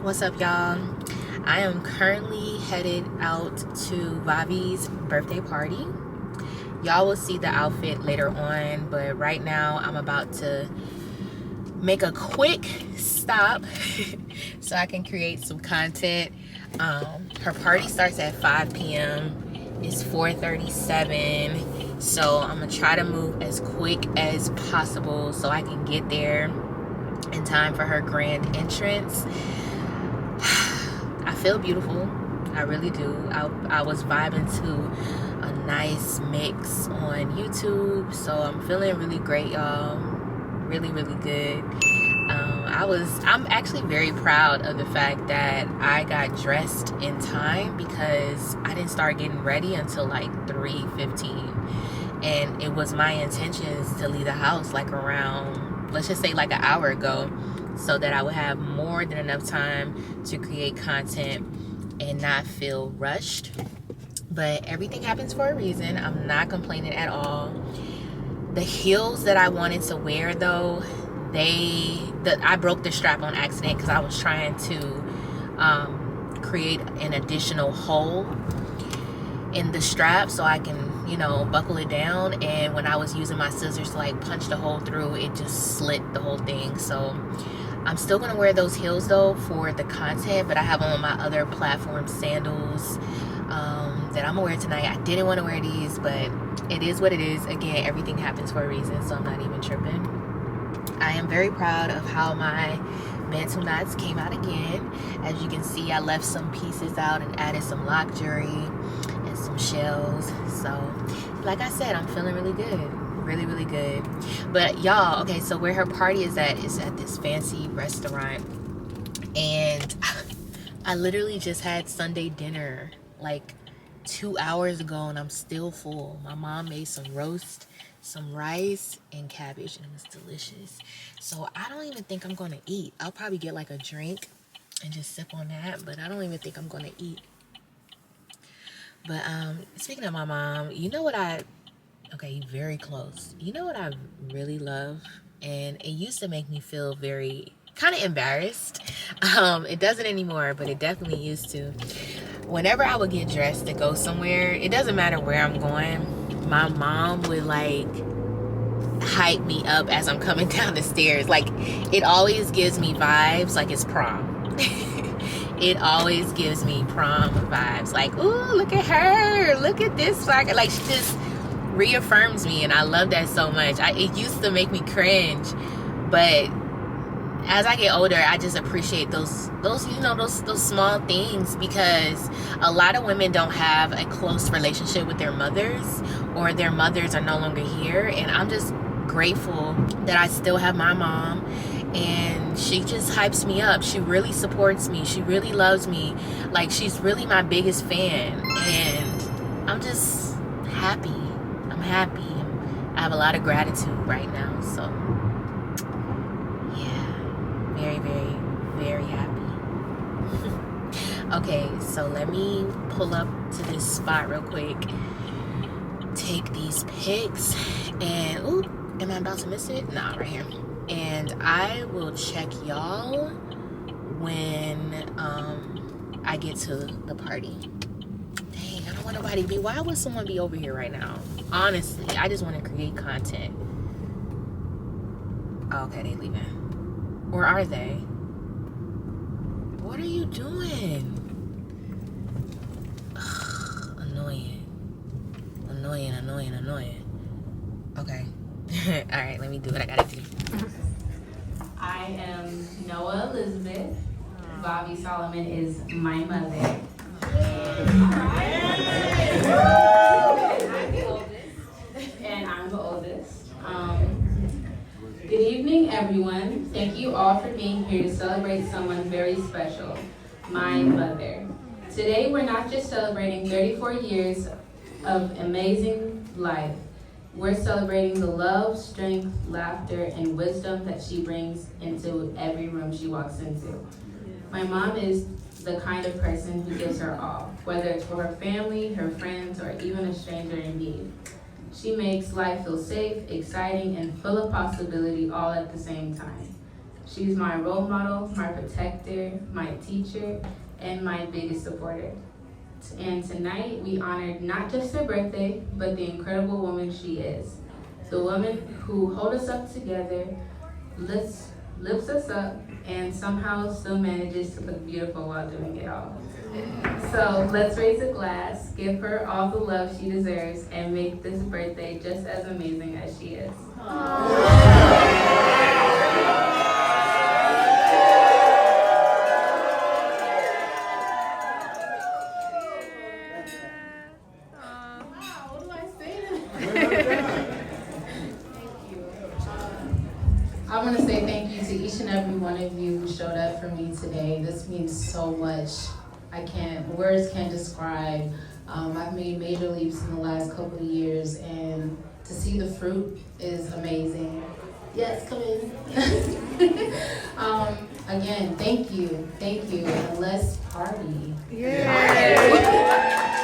What's up, y'all? I am currently headed out to Vavi's birthday party. Y'all will see the outfit later on, but right now I'm about to make a quick stop so I can create some content. Her party starts at 5 p.m. It's 4:37, so I'm gonna try to move as quick as possible so I can get there in time for her grand entrance. I feel beautiful. I really do. I was vibing to a nice mix on YouTube, so I'm feeling really great, y'all. Really, really good. I'm actually very proud of the fact that I got dressed in time because I didn't start getting ready until like 3:15, and it was my intentions to leave the house like around, let's just say like an hour ago, so that I would have more than enough time to create content and not feel rushed. But everything happens for a reason. I'm not complaining at all. The heels that I wanted to wear though, I broke the strap on accident because I was trying to create an additional hole in the strap so I can, buckle it down, and when I was using my scissors to like punch the hole through, it just slit the whole thing. So I'm still gonna wear those heels though for the content, but I have on my other platform sandals that I'm gonna wear tonight. I didn't want to wear these, but it is what it is. Again, everything happens for a reason, so I'm not even tripping. I am very proud of how my mantle knots came out again. As you can see, I left some pieces out and added some lock jewelry and some shells. So like I said, I'm feeling really good. Really, really good. But y'all, okay, so where her party is at this fancy restaurant, and I literally just had Sunday dinner like 2 hours ago and I'm still full. My mom made some roast, some rice, and cabbage, and it was delicious. So I don't even think I'm gonna eat. I'll probably get like a drink and just sip on that, but I don't even think I'm gonna eat. But speaking of my mom, okay, very close. You know what I really love? And it used to make me feel very kind of embarrassed. It doesn't anymore, but it definitely used to. Whenever I would get dressed to go somewhere, it doesn't matter where I'm going, my mom would like hype me up as I'm coming down the stairs. Like, it always gives me vibes like it's prom. It always gives me prom vibes. Like, ooh, look at her. Look at this. Like, she just reaffirms me, and I love that so much. It used to make me cringe, but as I get older, I just appreciate those small things, because a lot of women don't have a close relationship with their mothers, or their mothers are no longer here, and I'm just grateful that I still have my mom, and she just hypes me up. She really supports me. She really loves me. Like, she's really my biggest fan, and I'm just happy. I'm happy. I have a lot of gratitude right now, so very, very, very happy. Okay, so let me pull up to this spot real quick, take these pics, and ooh, am I about to miss it? Nah, right here. And I will check y'all when I get to the party. Dang, I don't want nobody to be. Why would someone be over here right now? Honestly, I just want to create content. Oh, okay, they leaving. Or are they? What are you doing? Ugh, annoying. Okay. Alright, let me do what I gotta do. I am Noah Elizabeth. Vavi Solomon is my mother. And I'm the oldest. Good evening, everyone. Thank you all for being here to celebrate someone very special, my mother. Today, we're not just celebrating 34 years of amazing life. We're celebrating the love, strength, laughter, and wisdom that she brings into every room she walks into. My mom is the kind of person who gives her all, whether it's for her family, her friends, or even a stranger in need. She makes life feel safe, exciting, and full of possibility all at the same time. She's my role model, my protector, my teacher, and my biggest supporter. And tonight we honored not just her birthday, but the incredible woman she is. The woman who holds us up together, lifts us up, and somehow still manages to look beautiful while doing it all. So let's raise a glass, give her all the love she deserves, and make this birthday just as amazing as she is. I want to say thank you to each and every one of you who showed up for me today. This means so much. Words can't describe. I've made major leaps in the last couple of years, and to see the fruit is amazing. Yes, come in. Again, thank you, and let's party. Yeah.